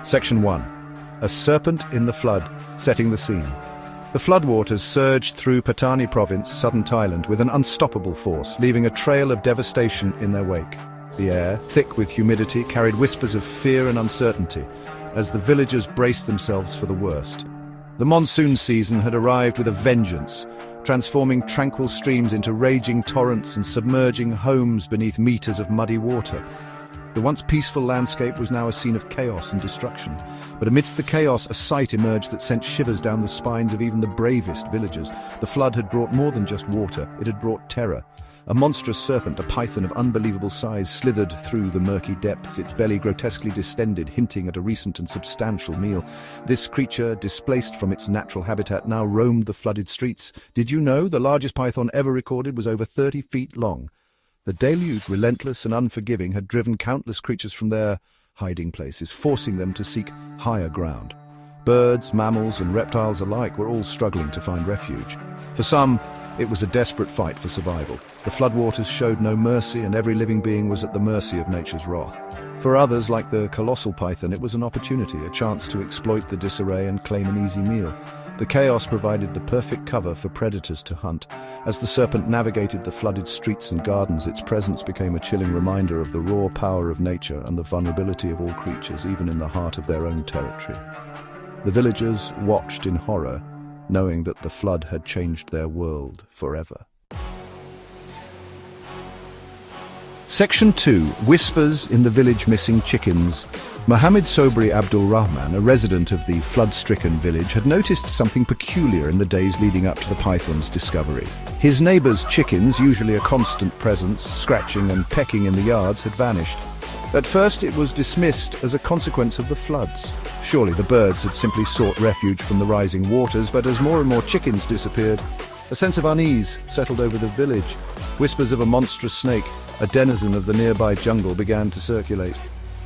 Section 1. A serpent in the flood, setting the scene. The floodwaters surged through Pattani province, southern Thailand, with an unstoppable force, leaving a trail of devastation in their wake. The air, thick with humidity, carried whispers of fear and uncertainty as the villagers braced themselves for the worst. The monsoon season had arrived with a vengeance, transforming tranquil streams into raging torrents and submerging homes beneath meters of muddy water. The once peaceful landscape was now a scene of chaos and destruction. But amidst the chaos, a sight emerged that sent shivers down the spines of even the bravest villagers. The flood had brought more than just water, it had brought terror. A monstrous serpent, a python of unbelievable size, slithered through the murky depths, its belly grotesquely distended, hinting at a recent and substantial meal. This creature, displaced from its natural habitat, now roamed the flooded streets. Did you know the largest python ever recorded was over 30 feet long? The deluge, relentless and unforgiving, had driven countless creatures from their hiding places, forcing them to seek higher ground. Birds, mammals, and reptiles alike were all struggling to find refuge. For some, it was a desperate fight for survival. The floodwaters showed no mercy, and every living being was at the mercy of nature's wrath. For others, like the colossal python, it was an opportunity, a chance to exploit the disarray and claim an easy meal. The chaos provided the perfect cover for predators to hunt. As the serpent navigated the flooded streets and gardens, its presence became a chilling reminder of the raw power of nature and the vulnerability of all creatures, even in the heart of their own territory. The villagers watched in horror, knowing that the flood had changed their world forever. Section 2. Whispers in the village missing chickens. Mohammed Sobri Abdul Rahman, a resident of the flood-stricken village, had noticed something peculiar in the days leading up to the python's discovery. His neighbors' chickens, usually a constant presence, scratching and pecking in the yards, had vanished. At first it was dismissed as a consequence of the floods. Surely the birds had simply sought refuge from the rising waters, but as more and more chickens disappeared, a sense of unease settled over the village. Whispers of a monstrous snake, a denizen of the nearby jungle, began to circulate.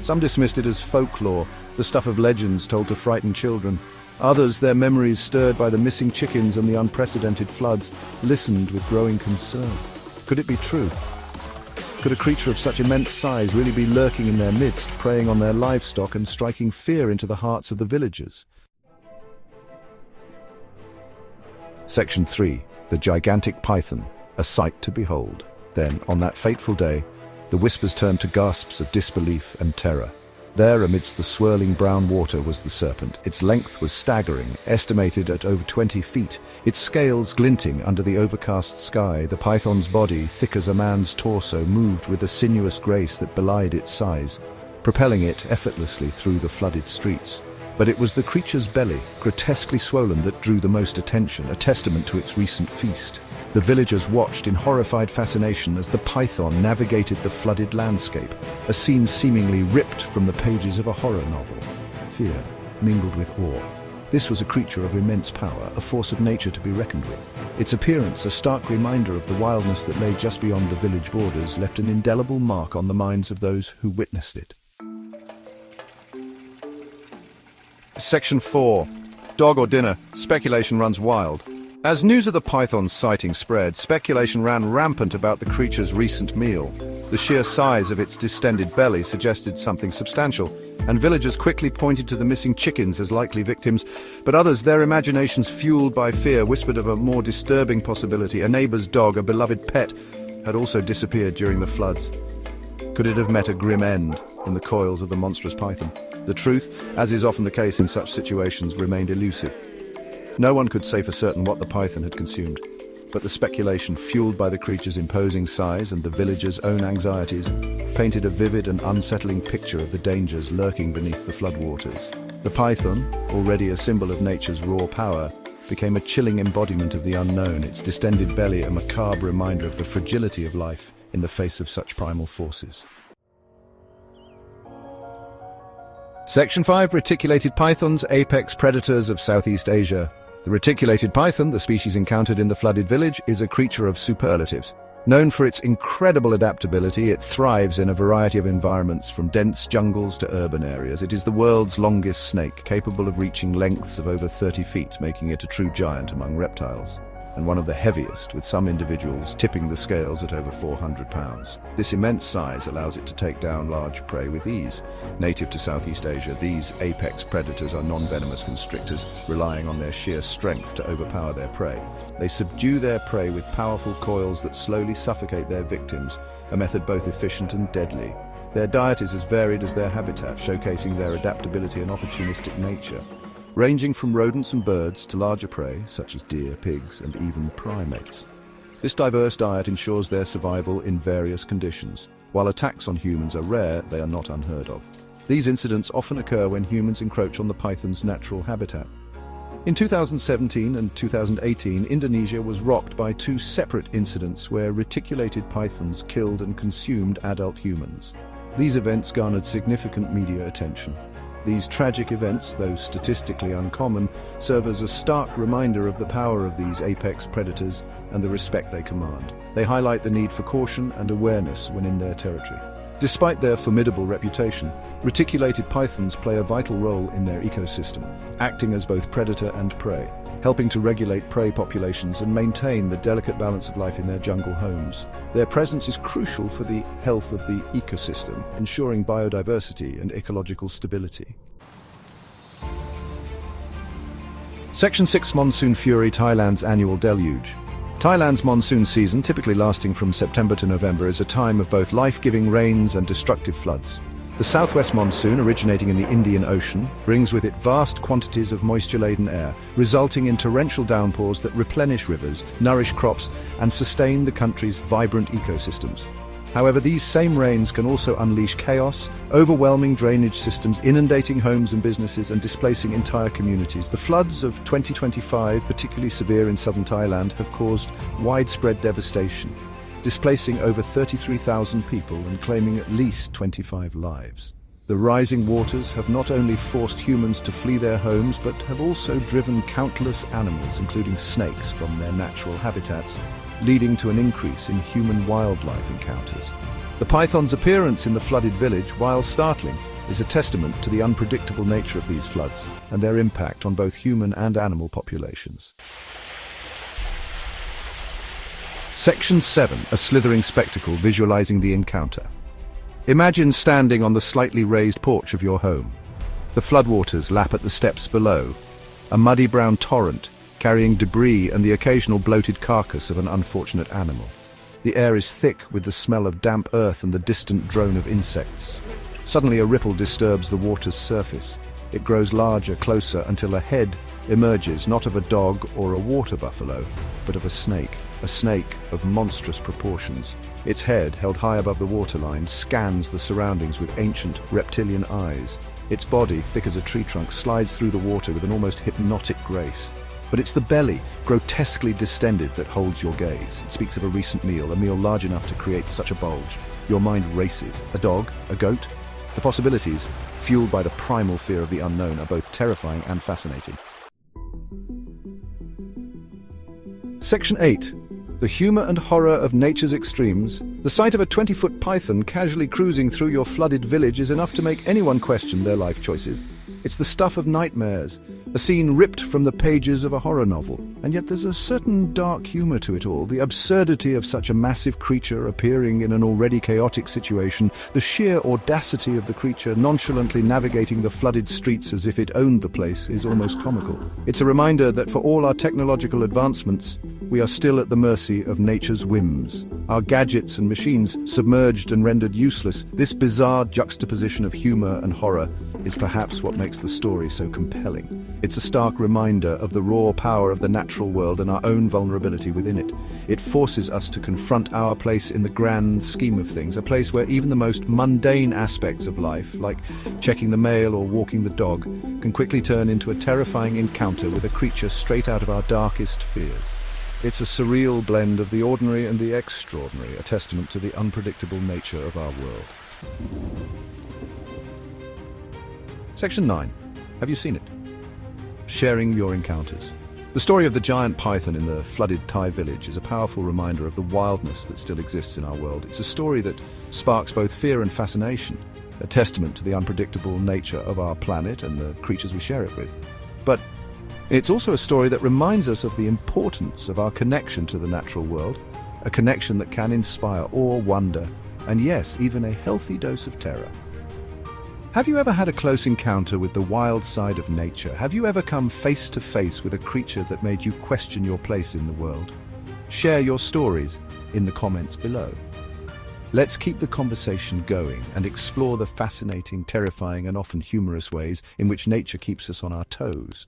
Some dismissed it as folklore, the stuff of legends told to frighten children. Others, their memories stirred by the missing chickens and the unprecedented floods, listened with growing concern. Could it be true? Could a creature of such immense size really be lurking in their midst, preying on their livestock and striking fear into the hearts of the villagers? Section 3. The gigantic python, a sight to behold. Then, on that fateful day, the whispers turned to gasps of disbelief and terror. There, amidst the swirling brown water, was the serpent. Its length was staggering, estimated at over 20 feet. Its scales glinting under the overcast sky, the python's body, thick as a man's torso, moved with a sinuous grace that belied its size, propelling it effortlessly through the flooded streets. But it was the creature's belly, grotesquely swollen, that drew the most attention, a testament to its recent feast. The villagers watched in horrified fascination as the python navigated the flooded landscape, a scene seemingly ripped from the pages of a horror novel. Fear mingled with awe. This was a creature of immense power, a force of nature to be reckoned with. Its appearance, a stark reminder of the wildness that lay just beyond the village borders, left an indelible mark on the minds of those who witnessed it. Section 4. Dog or dinner? Speculation runs wild. As news of the python's sighting spread, speculation ran rampant about the creature's recent meal. The sheer size of its distended belly suggested something substantial, and villagers quickly pointed to the missing chickens as likely victims. But others, their imaginations fueled by fear, whispered of a more disturbing possibility. A neighbor's dog, a beloved pet, had also disappeared during the floods. Could it have met a grim end in the coils of the monstrous python? The truth, as is often the case in such situations, remained elusive. No one could say for certain what the python had consumed, but the speculation, fueled by the creature's imposing size and the villagers' own anxieties, painted a vivid and unsettling picture of the dangers lurking beneath the floodwaters. The python, already a symbol of nature's raw power, became a chilling embodiment of the unknown, its distended belly a macabre reminder of the fragility of life in the face of such primal forces. Section 5. Reticulated pythons, apex predators of Southeast Asia. The reticulated python, the species encountered in the flooded village, is a creature of superlatives. Known for its incredible adaptability, it thrives in a variety of environments, from dense jungles to urban areas. It is the world's longest snake, capable of reaching lengths of over 30 feet, making it a true giant among reptiles. and one of the heaviest, with some individuals tipping the scales at over 400 pounds. This immense size allows it to take down large prey with ease. Native to Southeast Asia, these apex predators are non-venomous constrictors, relying on their sheer strength to overpower their prey. They subdue their prey with powerful coils that slowly suffocate their victims, a method both efficient and deadly. Their diet is as varied as their habitat, showcasing their adaptability and opportunistic nature. Ranging from rodents and birds to larger prey, such as deer, pigs, and even primates. This diverse diet ensures their survival in various conditions. While attacks on humans are rare, they are not unheard of. These incidents often occur when humans encroach on the python's natural habitat. In 2017 and 2018, Indonesia was rocked by two separate incidents where reticulated pythons killed and consumed adult humans. These events garnered significant media attention. These tragic events, though statistically uncommon, serve as a stark reminder of the power of these apex predators and the respect they command. They highlight the need for caution and awareness when in their territory. Despite their formidable reputation, reticulated pythons play a vital role in their ecosystem, acting as both predator and prey, helping to regulate prey populations and maintain the delicate balance of life in their jungle homes. Their presence is crucial for the health of the ecosystem, ensuring biodiversity and ecological stability. Section 6: Monsoon Fury, Thailand's annual deluge. Thailand's monsoon season, typically lasting from September to November, is a time of both life-giving rains and destructive floods. The southwest monsoon, originating in the Indian Ocean, brings with it vast quantities of moisture-laden air, resulting in torrential downpours that replenish rivers, nourish crops, and sustain the country's vibrant ecosystems. However, these same rains can also unleash chaos, overwhelming drainage systems, inundating homes and businesses, and displacing entire communities. The floods of 2025, particularly severe in southern Thailand, have caused widespread devastation, displacing over 33,000 people and claiming at least 25 lives. The rising waters have not only forced humans to flee their homes, but have also driven countless animals, including snakes, from their natural habitats, leading to an increase in human-wildlife encounters. The python's appearance in the flooded village, while startling, is a testament to the unpredictable nature of these floods and their impact on both human and animal populations. Section 7: A slithering spectacle visualizing the encounter. Imagine standing on the slightly raised porch of your home. The floodwaters lap at the steps below, a muddy brown torrent carrying debris and the occasional bloated carcass of an unfortunate animal. The air is thick with the smell of damp earth and the distant drone of insects. Suddenly a ripple disturbs the water's surface. It grows larger, closer, until a head emerges, not of a dog or a water buffalo, but of a snake of monstrous proportions. Its head, held high above the waterline, scans the surroundings with ancient reptilian eyes. Its body, thick as a tree trunk, slides through the water with an almost hypnotic grace. But it's the belly, grotesquely distended, that holds your gaze. It speaks of a recent meal, a meal large enough to create such a bulge. Your mind races. A dog? A goat? The possibilities, fueled by the primal fear of the unknown, are both terrifying and fascinating. Section 8: The humor and horror of nature's extremes. The sight of a 20-foot python casually cruising through your flooded village is enough to make anyone question their life choices. It's the stuff of nightmares, a scene ripped from the pages of a horror novel. And yet there's a certain dark humor to it all, the absurdity of such a massive creature appearing in an already chaotic situation, the sheer audacity of the creature nonchalantly navigating the flooded streets as if it owned the place is almost comical. It's a reminder that for all our technological advancements, we are still at the mercy of nature's whims. Our gadgets and machines submerged and rendered useless, this bizarre juxtaposition of humor and horror is perhaps what makes the story so compelling. It's a stark reminder of the raw power of the natural world and our own vulnerability within it. It forces us to confront our place in the grand scheme of things, a place where even the most mundane aspects of life, like checking the mail or walking the dog, can quickly turn into a terrifying encounter with a creature straight out of our darkest fears. It's a surreal blend of the ordinary and the extraordinary, a testament to the unpredictable nature of our world. Section 9. Have you seen it? Sharing your encounters. The story of the giant python in the flooded Thai village is a powerful reminder of the wildness that still exists in our world. It's a story that sparks both fear and fascination, a testament to the unpredictable nature of our planet and the creatures we share it with. But It's also a story that reminds us of the importance of our connection to the natural world, a connection that can inspire awe, wonder, and yes, even a healthy dose of terror. Have you ever had a close encounter with the wild side of nature? Have you ever come face to face with a creature that made you question your place in the world? Share your stories in the comments below. Let's keep the conversation going and explore the fascinating, terrifying, and often humorous ways in which nature keeps us on our toes.